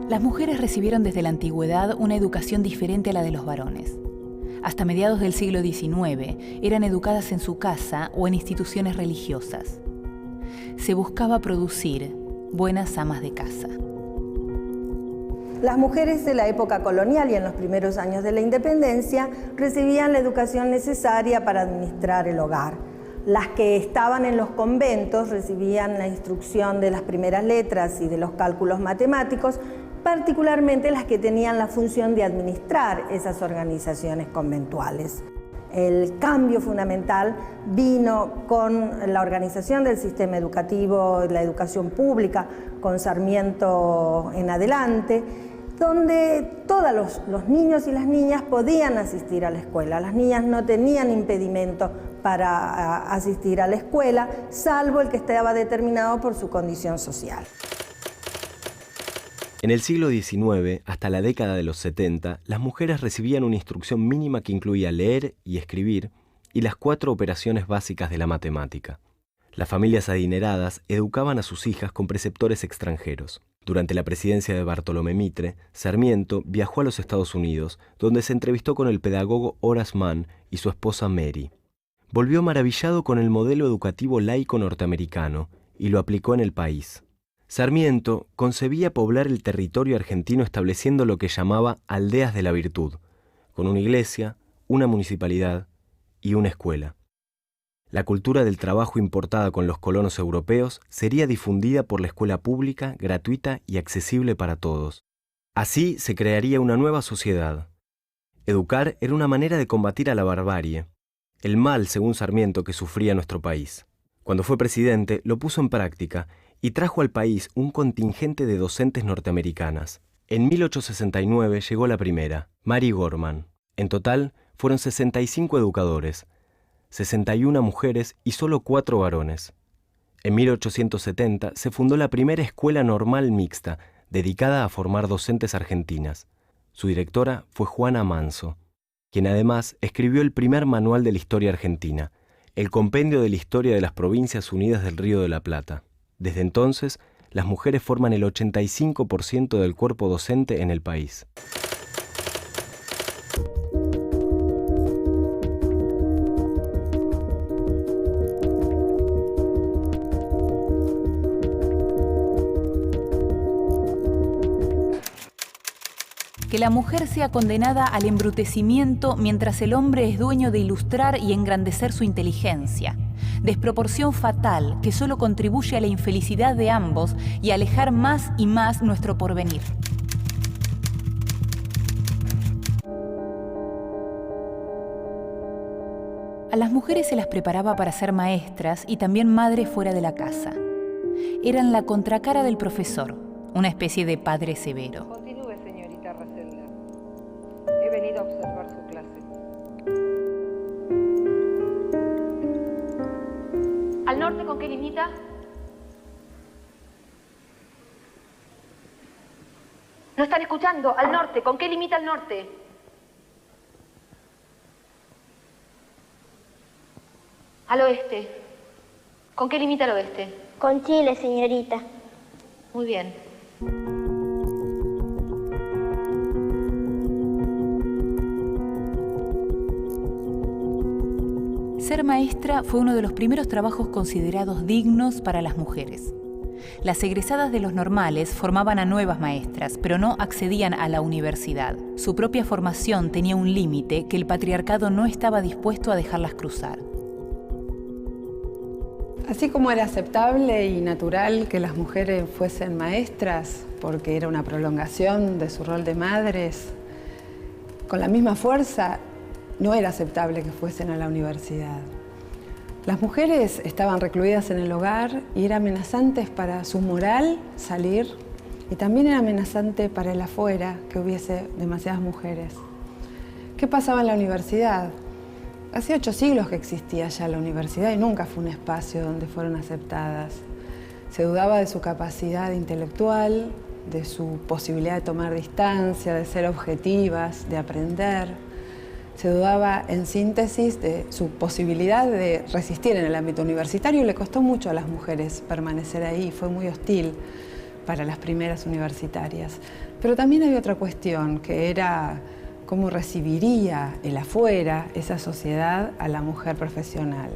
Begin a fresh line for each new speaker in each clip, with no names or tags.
Las mujeres recibieron desde la antigüedad una educación diferente a la de los varones. Hasta mediados del siglo XIX eran educadas en su casa o en instituciones religiosas. Se buscaba producir buenas amas de casa.
Las mujeres de la época colonial y en los primeros años de la independencia recibían la educación necesaria para administrar el hogar. Las que estaban en los conventos recibían la instrucción de las primeras letras y de los cálculos matemáticos, particularmente las que tenían la función de administrar esas organizaciones conventuales. El cambio fundamental vino con la organización del sistema educativo, la educación pública, con Sarmiento en adelante, donde todos los niños y las niñas podían asistir a la escuela. Las niñas no tenían impedimento para asistir a la escuela, salvo el que estaba determinado por su condición social.
En el siglo XIX, hasta la década de los 70, las mujeres recibían una instrucción mínima que incluía leer y escribir y las 4 operaciones básicas de la matemática. Las familias adineradas educaban a sus hijas con preceptores extranjeros. Durante la presidencia de Bartolomé Mitre, Sarmiento viajó a los Estados Unidos, donde se entrevistó con el pedagogo Horace Mann y su esposa Mary. Volvió maravillado con el modelo educativo laico norteamericano y lo aplicó en el país. Sarmiento concebía poblar el territorio argentino estableciendo lo que llamaba aldeas de la virtud, con una iglesia, una municipalidad y una escuela. La cultura del trabajo importada con los colonos europeos sería difundida por la escuela pública, gratuita y accesible para todos. Así se crearía una nueva sociedad. Educar era una manera de combatir a la barbarie, el mal, según Sarmiento, que sufría nuestro país. Cuando fue presidente, lo puso en práctica y trajo al país un contingente de docentes norteamericanas. En 1869 llegó la primera, Mary Gorman. En total, fueron 65 educadores, 61 mujeres y solo 4 varones. En 1870 se fundó la primera escuela normal mixta, dedicada a formar docentes argentinas. Su directora fue Juana Manso, quien además escribió el primer manual de la historia argentina, el Compendio de la Historia de las Provincias Unidas del Río de la Plata. Desde entonces, las mujeres forman el 85% del cuerpo docente en el país.
Que la mujer sea condenada al embrutecimiento mientras el hombre es dueño de ilustrar y engrandecer su inteligencia. Desproporción fatal que solo contribuye a la infelicidad de ambos y a alejar más y más nuestro porvenir. A las mujeres se las preparaba para ser maestras y también madres fuera de la casa. Eran la contracara del profesor, una especie de padre severo.
Continúe, señorita Racelda. He venido a observar su clase.
¿Al norte con qué limita? ¿No están escuchando? Al norte, ¿con qué limita el norte? Al oeste. ¿Con qué limita el oeste?
Con Chile, señorita.
Muy bien.
Ser maestra fue uno de los primeros trabajos considerados dignos para las mujeres. Las egresadas de los normales formaban a nuevas maestras, pero no accedían a la universidad. Su propia formación tenía un límite que el patriarcado no estaba dispuesto a dejarlas cruzar.
Así como era aceptable y natural que las mujeres fuesen maestras, porque era una prolongación de su rol de madres, con la misma fuerza no era aceptable que fuesen a la universidad. Las mujeres estaban recluidas en el hogar y era amenazante para su moral salir, y también era amenazante para el afuera que hubiese demasiadas mujeres. ¿Qué pasaba en la universidad? Hace 8 siglos que existía ya la universidad y nunca fue un espacio donde fueron aceptadas. Se dudaba de su capacidad intelectual, de su posibilidad de tomar distancia, de ser objetivas, de aprender. se dudaba en síntesis de su posibilidad de resistir en el ámbito universitario. Le costó mucho a las mujeres permanecer ahí, fue muy hostil para las primeras universitarias. Pero también había otra cuestión, que era cómo recibiría el afuera, esa sociedad, a la mujer profesional.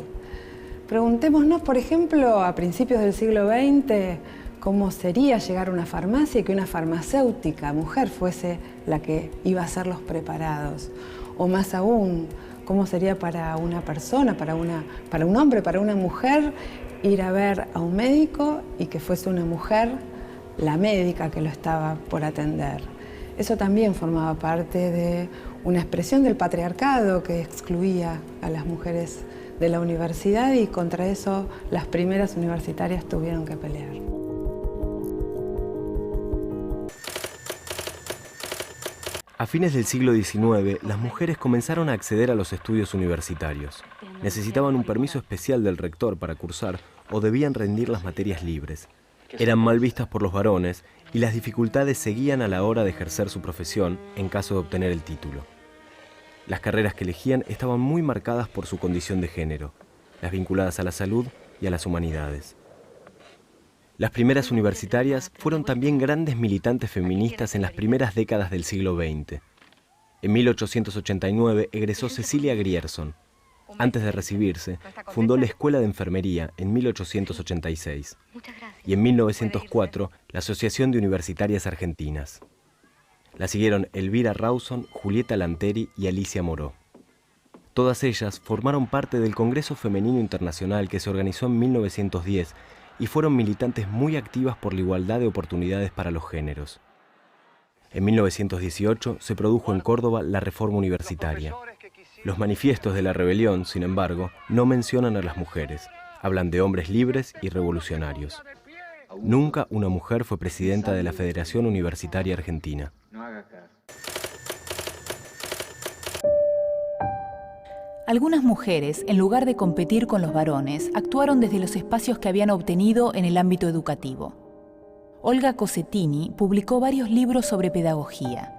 Preguntémonos, por ejemplo, a principios del siglo XX, cómo sería llegar a una farmacia y que una farmacéutica mujer fuese la que iba a hacer los preparados. O más aún, cómo sería para una persona, para un hombre, para una mujer, ir a ver a un médico y que fuese una mujer la médica que lo estaba por atender. Eso también formaba parte de una expresión del patriarcado que excluía a las mujeres de la universidad, y contra eso las primeras universitarias tuvieron que pelear.
A fines del siglo XIX, las mujeres comenzaron a acceder a los estudios universitarios. Necesitaban un permiso especial del rector para cursar o debían rendir las materias libres. Eran mal vistas por los varones y las dificultades seguían a la hora de ejercer su profesión en caso de obtener el título. Las carreras que elegían estaban muy marcadas por su condición de género, las vinculadas a la salud y a las humanidades. Las primeras universitarias fueron también grandes militantes feministas en las primeras décadas del siglo XX. En 1889 egresó Cecilia Grierson. Antes de recibirse, fundó la Escuela de Enfermería en 1886 y en 1904 la Asociación de Universitarias Argentinas. La siguieron Elvira Rawson, Julieta Lanteri y Alicia Moró. Todas ellas formaron parte del Congreso Femenino Internacional que se organizó en 1910 y fueron militantes muy activas por la igualdad de oportunidades para los géneros. En 1918 se produjo en Córdoba la Reforma Universitaria. Los manifiestos de la rebelión, sin embargo, no mencionan a las mujeres. Hablan de hombres libres y revolucionarios. Nunca una mujer fue presidenta de la Federación Universitaria Argentina.
Algunas mujeres, en lugar de competir con los varones, actuaron desde los espacios que habían obtenido en el ámbito educativo. Olga Cosentini publicó varios libros sobre pedagogía.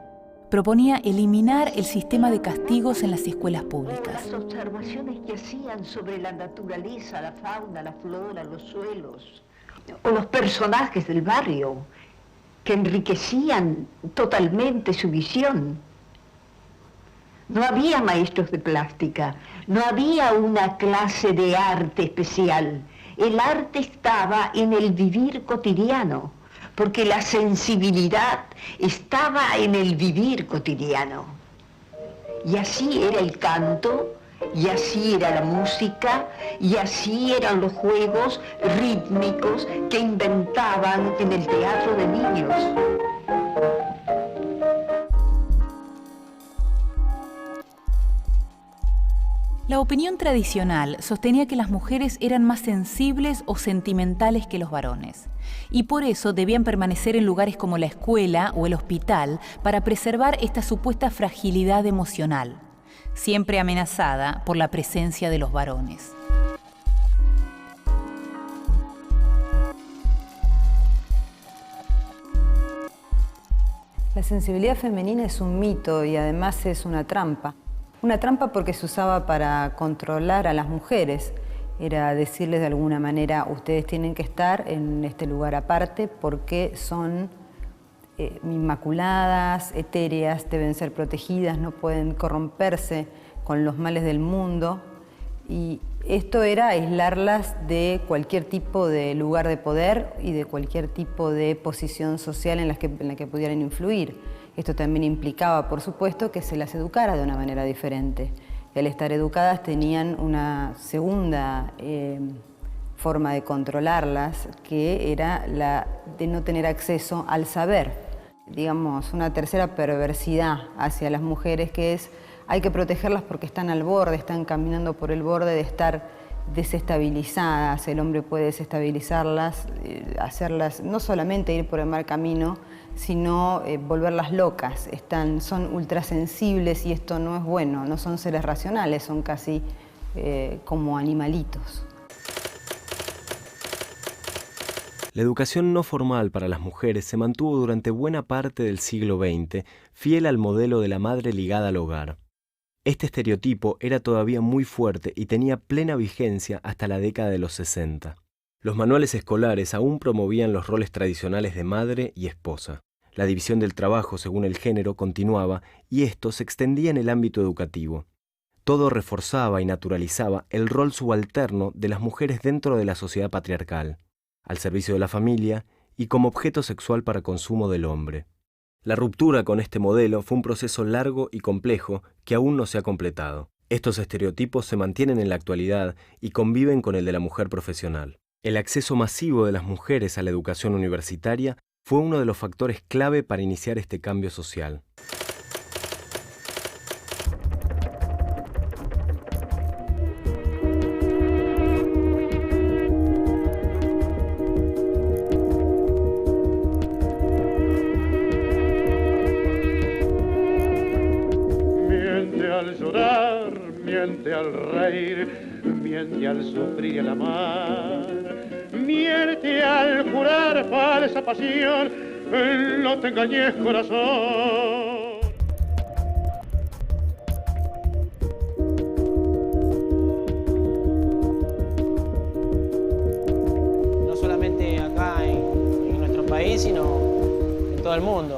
Proponía eliminar el sistema de castigos en las escuelas públicas.
Las observaciones que hacían sobre la naturaleza, la fauna, la flora, los suelos, o los personajes del barrio, que enriquecían totalmente su visión. No había maestros de plástica, no había una clase de arte especial. El arte estaba en el vivir cotidiano, porque la sensibilidad estaba en el vivir cotidiano. Y así era el canto, y así era la música, y así eran los juegos rítmicos que inventaban en el teatro de niños.
La opinión tradicional sostenía que las mujeres eran más sensibles o sentimentales que los varones, y por eso debían permanecer en lugares como la escuela o el hospital para preservar esta supuesta fragilidad emocional, siempre amenazada por la presencia de los varones.
La sensibilidad femenina es un mito y además es una trampa. Una trampa porque se usaba para controlar a las mujeres. Era decirles de alguna manera, ustedes tienen que estar en este lugar aparte porque son inmaculadas, etéreas, deben ser protegidas, no pueden corromperse con los males del mundo. Y esto era aislarlas de cualquier tipo de lugar de poder y de cualquier tipo de posición social en la que pudieran influir. Esto también implicaba, por supuesto, que se las educara de una manera diferente. Y al estar educadas tenían una segunda forma de controlarlas, que era la de no tener acceso al saber. Digamos, una tercera perversidad hacia las mujeres, que es hay que protegerlas porque están al borde, están caminando por el borde de estar desestabilizadas. El hombre puede desestabilizarlas, hacerlas no solamente ir por el mal camino, sino volverlas locas. Son ultrasensibles y esto no es bueno, no son seres racionales, son casi como animalitos.
La educación no formal para las mujeres se mantuvo durante buena parte del siglo XX fiel al modelo de la madre ligada al hogar. Este estereotipo era todavía muy fuerte y tenía plena vigencia hasta la década de los 60. Los manuales escolares aún promovían los roles tradicionales de madre y esposa. La división del trabajo según el género continuaba y esto se extendía en el ámbito educativo. Todo reforzaba y naturalizaba el rol subalterno de las mujeres dentro de la sociedad patriarcal, al servicio de la familia y como objeto sexual para consumo del hombre. La ruptura con este modelo fue un proceso largo y complejo que aún no se ha completado. Estos estereotipos se mantienen en la actualidad y conviven con el de la mujer profesional. El acceso masivo de las mujeres a la educación universitaria fue uno de los factores clave para iniciar este cambio social.
Al llorar, miente al reír, miente al sufrir y al amar, miente al jurar falsa pasión, no te engañes, corazón.
No solamente acá en nuestro país, sino en todo el mundo.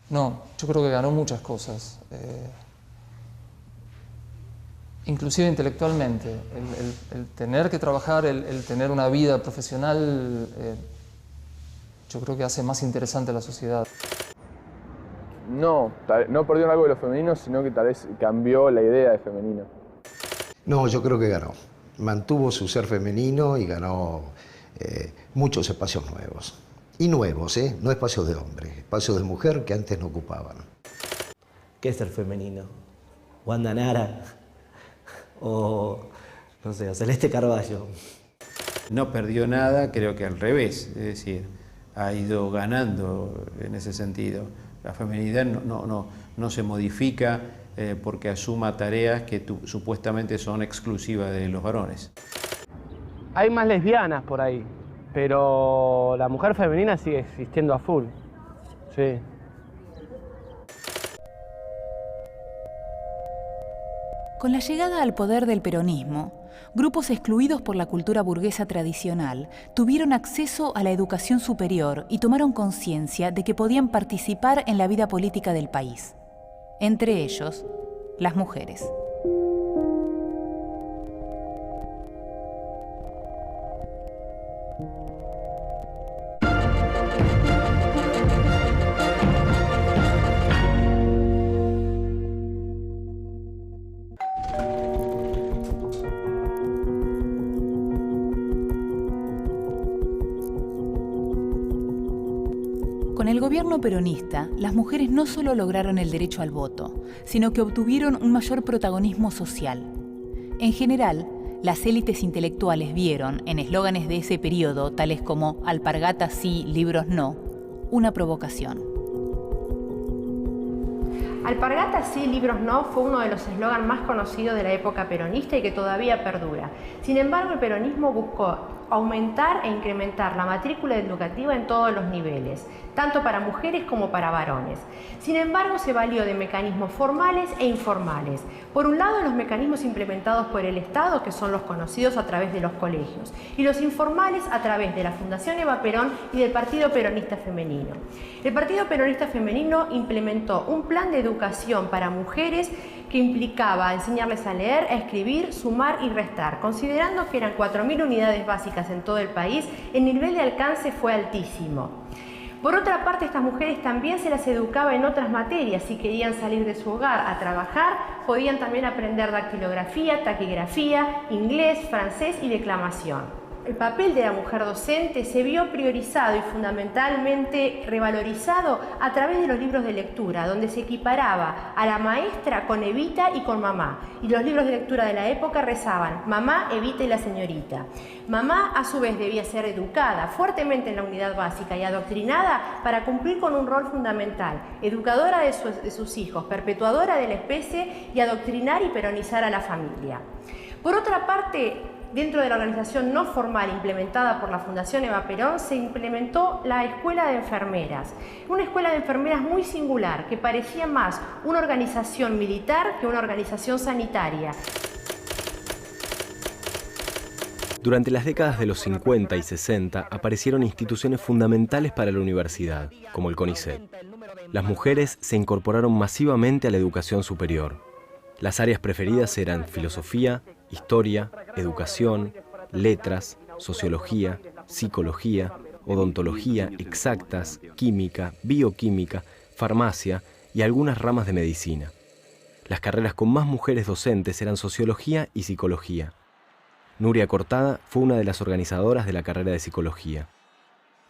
No, yo creo que ganó muchas cosas, inclusive intelectualmente. El tener que trabajar, el tener una vida profesional, yo creo que hace más interesante a la sociedad.
No perdió algo de lo femenino, sino que tal vez cambió la idea de femenino.
No, yo creo que ganó. Mantuvo su ser femenino y ganó muchos espacios nuevos. Y nuevos, no espacios de hombre, espacios de mujer que antes no ocupaban.
¿Qué es ser femenino? Wanda Nara o, no sé, Celeste Carballo.
No perdió nada, creo que al revés, es decir, ha ido ganando en ese sentido. La feminidad no se modifica porque asuma tareas que supuestamente son exclusivas de los varones.
Hay más lesbianas por ahí, pero la mujer femenina sigue existiendo a full. Sí.
Con la llegada al poder del peronismo, grupos excluidos por la cultura burguesa tradicional tuvieron acceso a la educación superior y tomaron conciencia de que podían participar en la vida política del país. Entre ellos, las mujeres. Con el gobierno peronista, las mujeres no solo lograron el derecho al voto, sino que obtuvieron un mayor protagonismo social. En general, las élites intelectuales vieron, en eslóganes de ese periodo, tales como "alpargatas sí, libros no", una provocación.
Alpargatas sí, libros no fue uno de los eslóganes más conocidos de la época peronista y que todavía perdura. Sin embargo, el peronismo buscó aumentar e incrementar la matrícula educativa en todos los niveles, tanto para mujeres como para varones. Sin embargo, se valió de mecanismos formales e informales. Por un lado, los mecanismos implementados por el Estado, que son los conocidos a través de los colegios, y los informales a través de la Fundación Eva Perón y del Partido Peronista Femenino. El Partido Peronista Femenino implementó un plan de educación para mujeres que implicaba enseñarles a leer, a escribir, sumar y restar. Considerando que eran 4.000 unidades básicas en todo el país, el nivel de alcance fue altísimo. Por otra parte, estas mujeres también se las educaba en otras materias. Si querían salir de su hogar a trabajar, podían también aprender dactilografía, taquigrafía, inglés, francés y declamación. El papel de la mujer docente se vio priorizado y fundamentalmente revalorizado a través de los libros de lectura, donde se equiparaba a la maestra con Evita y con mamá. Y los libros de lectura de la época rezaban mamá, Evita y la señorita. Mamá, a su vez, debía ser educada fuertemente en la unidad básica y adoctrinada para cumplir con un rol fundamental, educadora de sus hijos, perpetuadora de la especie y adoctrinar y peronizar a la familia. Por otra parte, dentro de la organización no formal implementada por la Fundación Eva Perón, se implementó la Escuela de Enfermeras. Una escuela de enfermeras muy singular, que parecía más una organización militar que una organización sanitaria.
Durante las décadas de los 50 y 60 aparecieron instituciones fundamentales para la universidad, como el CONICET. Las mujeres se incorporaron masivamente a la educación superior. Las áreas preferidas eran filosofía, historia, educación, letras, sociología, psicología, odontología, exactas, química, bioquímica, farmacia y algunas ramas de medicina. Las carreras con más mujeres docentes eran sociología y psicología. Nuria Cortada fue una de las organizadoras de la carrera de psicología.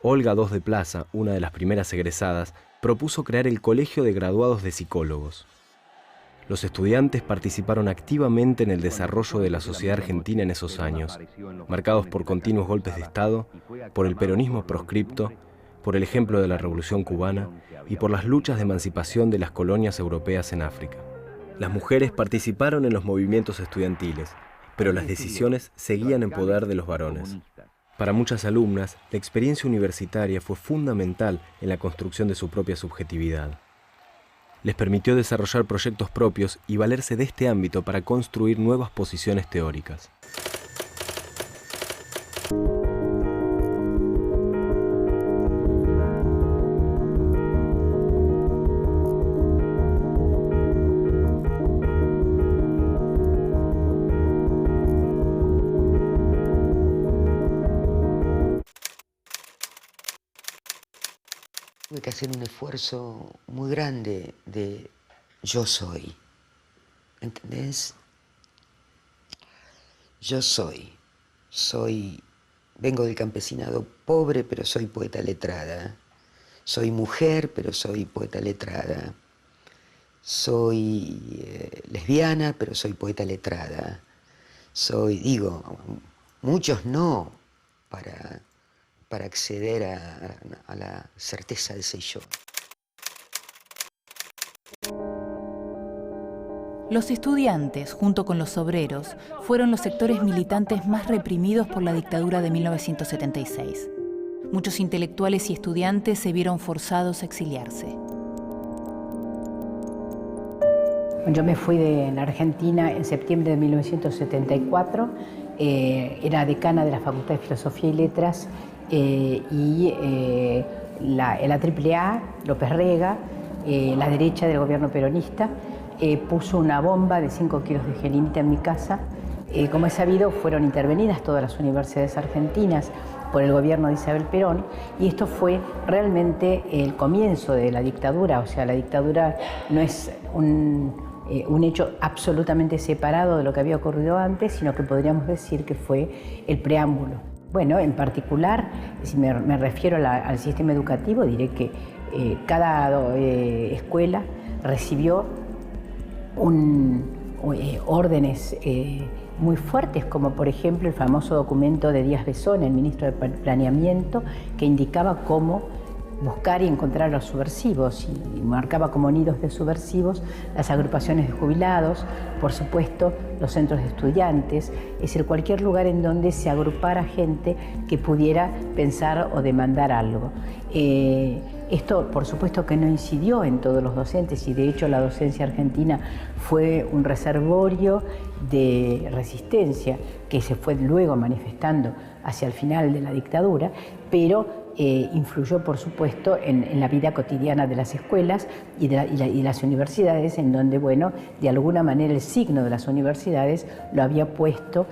Olga II de Plaza, una de las primeras egresadas, propuso crear el Colegio de Graduados de Psicólogos. Los estudiantes participaron activamente en el desarrollo de la sociedad argentina en esos años, marcados por continuos golpes de Estado, por el peronismo proscripto, por el ejemplo de la Revolución Cubana y por las luchas de emancipación de las colonias europeas en África. Las mujeres participaron en los movimientos estudiantiles, pero las decisiones seguían en poder de los varones. Para muchas alumnas, la experiencia universitaria fue fundamental en la construcción de su propia subjetividad. Les permitió desarrollar proyectos propios y valerse de este ámbito para construir nuevas posiciones teóricas.
Tuve que hacer un esfuerzo muy grande de yo soy, ¿entendés? Yo vengo del campesinado pobre, pero soy poeta letrada. Soy mujer, pero soy poeta letrada. Soy lesbiana, pero soy poeta letrada. Muchos no, para acceder a la certeza de ese yo.
Los estudiantes, junto con los obreros, fueron los sectores militantes más reprimidos por la dictadura de 1976. Muchos intelectuales y estudiantes se vieron forzados a exiliarse.
Yo me fui de la Argentina en septiembre de 1974, era decana de la Facultad de Filosofía y Letras, y la AAA, López Rega, la derecha del gobierno peronista, puso una bomba de 5 kilos de gelinita en mi casa. Como es sabido, fueron intervenidas todas las universidades argentinas por el gobierno de Isabel Perón, y esto fue realmente el comienzo de la dictadura. O sea, la dictadura no es un hecho absolutamente separado de lo que había ocurrido antes, sino que podríamos decir que fue el preámbulo. Bueno, en particular, si me refiero al sistema educativo, diré que cada escuela recibió órdenes muy fuertes, como por ejemplo el famoso documento de Díaz Besón, el ministro de Planeamiento, que indicaba cómo buscar y encontrar a los subversivos, y marcaba como nidos de subversivos las agrupaciones de jubilados, por supuesto los centros de estudiantes, es decir, cualquier lugar en donde se agrupara gente que pudiera pensar o demandar algo. Esto, por supuesto, que no incidió en todos los docentes, y de hecho la docencia argentina fue un reservorio de resistencia que se fue luego manifestando hacia el final de la dictadura, pero influyó, por supuesto, en la vida cotidiana de las escuelas y las universidades, en donde, bueno, de alguna manera el signo de las universidades lo había puesto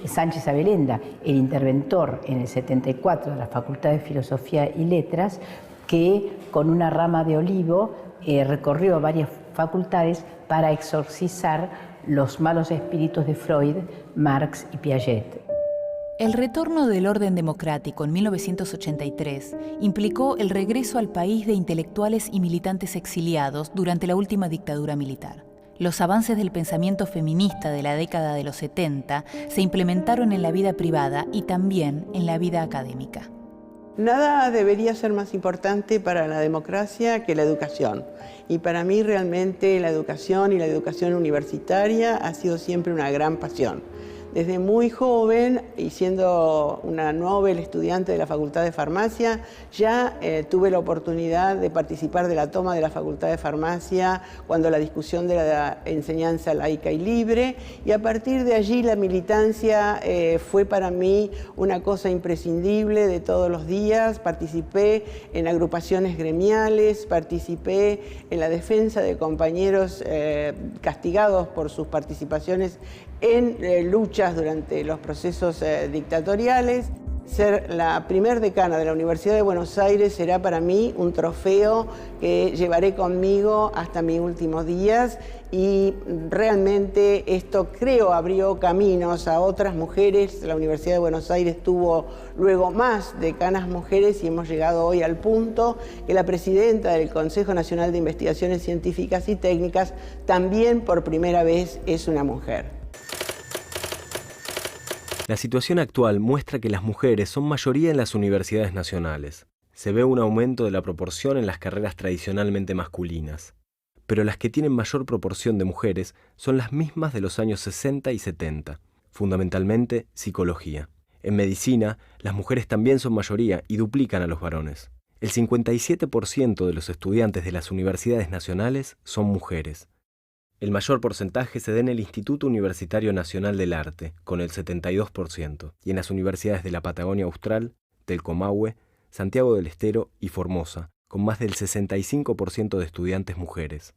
Sánchez Abelenda, el interventor en el 74 de la Facultad de Filosofía y Letras, que con una rama de olivo recorrió varias facultades para exorcizar los malos espíritus de Freud, Marx y Piaget.
El retorno del orden democrático en 1983 implicó el regreso al país de intelectuales y militantes exiliados durante la última dictadura militar. Los avances del pensamiento feminista de la década de los 70 se implementaron en la vida privada y también en la vida académica.
Nada debería ser más importante para la democracia que la educación. Y para mí realmente la educación y la educación universitaria ha sido siempre una gran pasión. Desde muy joven, y siendo una Nobel estudiante de la Facultad de Farmacia, ya tuve la oportunidad de participar de la toma de la Facultad de Farmacia cuando la discusión de la enseñanza laica y libre, y a partir de allí la militancia fue para mí una cosa imprescindible de todos los días. Participé en agrupaciones gremiales, participé en la defensa de compañeros castigados por sus participaciones en luchas durante los procesos dictatoriales. Ser la primer decana de la Universidad de Buenos Aires será para mí un trofeo que llevaré conmigo hasta mis últimos días, y realmente esto creo abrió caminos a otras mujeres. La Universidad de Buenos Aires tuvo luego más decanas mujeres y hemos llegado hoy al punto que la presidenta del Consejo Nacional de Investigaciones Científicas y Técnicas también por primera vez es una mujer.
La situación actual muestra que las mujeres son mayoría en las universidades nacionales. Se ve un aumento de la proporción en las carreras tradicionalmente masculinas, pero las que tienen mayor proporción de mujeres son las mismas de los años 60 y 70, fundamentalmente psicología. En medicina, las mujeres también son mayoría y duplican a los varones. El 57% de los estudiantes de las universidades nacionales son mujeres. El mayor porcentaje se da en el Instituto Universitario Nacional del Arte, con el 72%, y en las universidades de la Patagonia Austral, del Comahue, Santiago del Estero y Formosa, con más del 65% de estudiantes mujeres.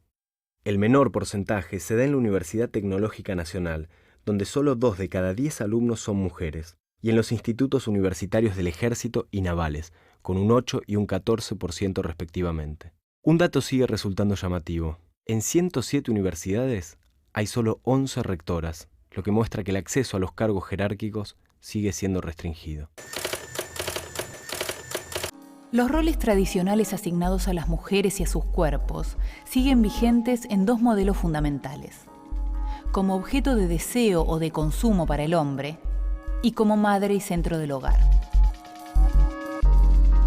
El menor porcentaje se da en la Universidad Tecnológica Nacional, donde solo 2 de cada 10 alumnos son mujeres, y en los institutos universitarios del Ejército y Navales, con un 8 y un 14% respectivamente. Un dato sigue resultando llamativo. En 107 universidades hay solo 11 rectoras, lo que muestra que el acceso a los cargos jerárquicos sigue siendo restringido.
Los roles tradicionales asignados a las mujeres y a sus cuerpos siguen vigentes en 2 modelos fundamentales: como objeto de deseo o de consumo para el hombre y como madre y centro del hogar.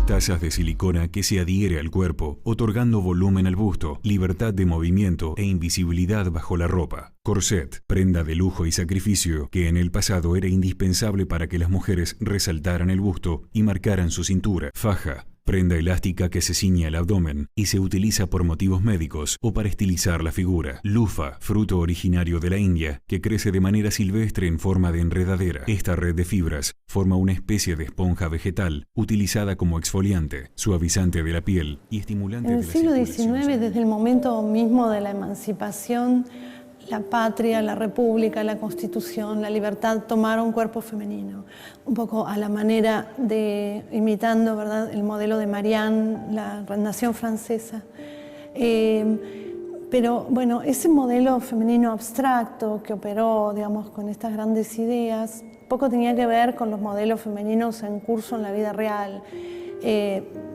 Tazas de silicona que se adhiere al cuerpo, otorgando volumen al busto, libertad de movimiento e invisibilidad bajo la ropa. Corset, prenda de lujo y sacrificio que en el pasado era indispensable para que las mujeres resaltaran el busto y marcaran su cintura. Faja, prenda elástica que se ciñe al abdomen y se utiliza por motivos médicos o para estilizar la figura. Lufa, fruto originario de la India que crece de manera silvestre en forma de enredadera. Esta red de fibras forma una especie de esponja vegetal utilizada como exfoliante, suavizante de la piel y estimulante de la circulación.
En el siglo XIX, desde el momento mismo de la emancipación, la patria, la república, la constitución, la libertad tomaron cuerpo femenino, un poco a la manera de, imitando, ¿verdad?, el modelo de Marianne, la nación francesa. Pero bueno, ese modelo femenino abstracto que operó, digamos, con estas grandes ideas, poco tenía que ver con los modelos femeninos en curso en la vida real,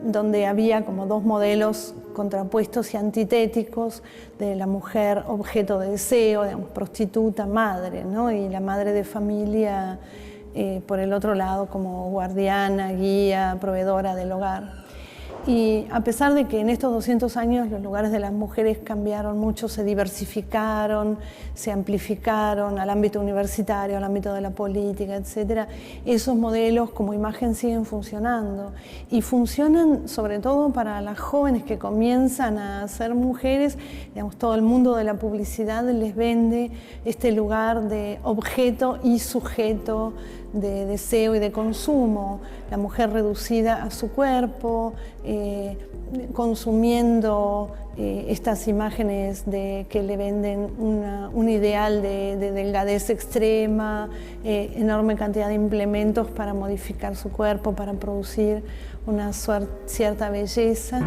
donde había como 2 modelos contrapuestos y antitéticos de la mujer objeto de deseo, digamos, prostituta, madre, ¿no? Y la madre de familia, por el otro lado, como guardiana, guía, proveedora del hogar. Y a pesar de que en estos 200 años los lugares de las mujeres cambiaron mucho, se diversificaron, se amplificaron al ámbito universitario, al ámbito de la política, etc., esos modelos como imagen siguen funcionando. Y funcionan sobre todo para las jóvenes que comienzan a ser mujeres. Digamos, todo el mundo de la publicidad les vende este lugar de objeto y sujeto, de deseo y de consumo, la mujer reducida a su cuerpo, consumiendo estas imágenes que le venden un ideal de delgadez extrema, enorme cantidad de implementos para modificar su cuerpo, para producir una cierta belleza.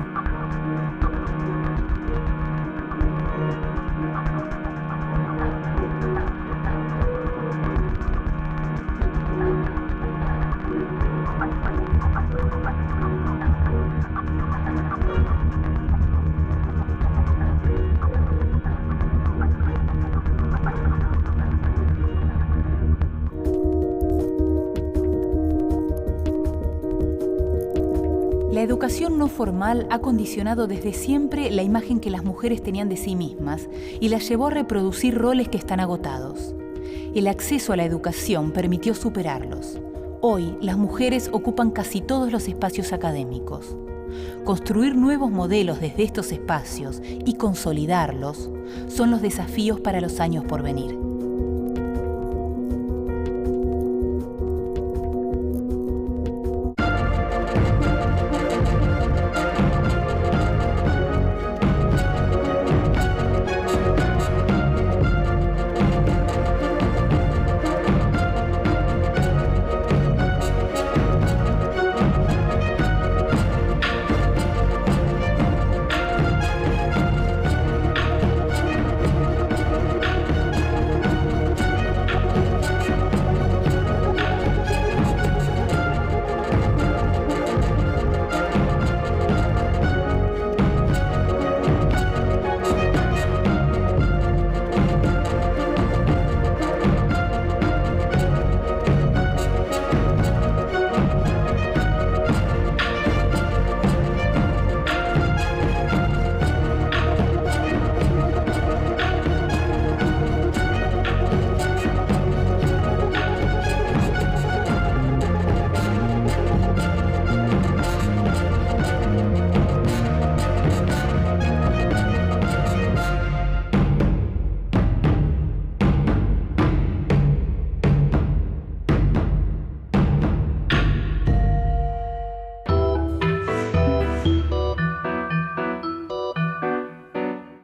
La educación no formal ha condicionado desde siempre la imagen que las mujeres tenían de sí mismas y las llevó a reproducir roles que están agotados. El acceso a la educación permitió superarlos. Hoy, las mujeres ocupan casi todos los espacios académicos. Construir nuevos modelos desde estos espacios y consolidarlos son los desafíos para los años por venir.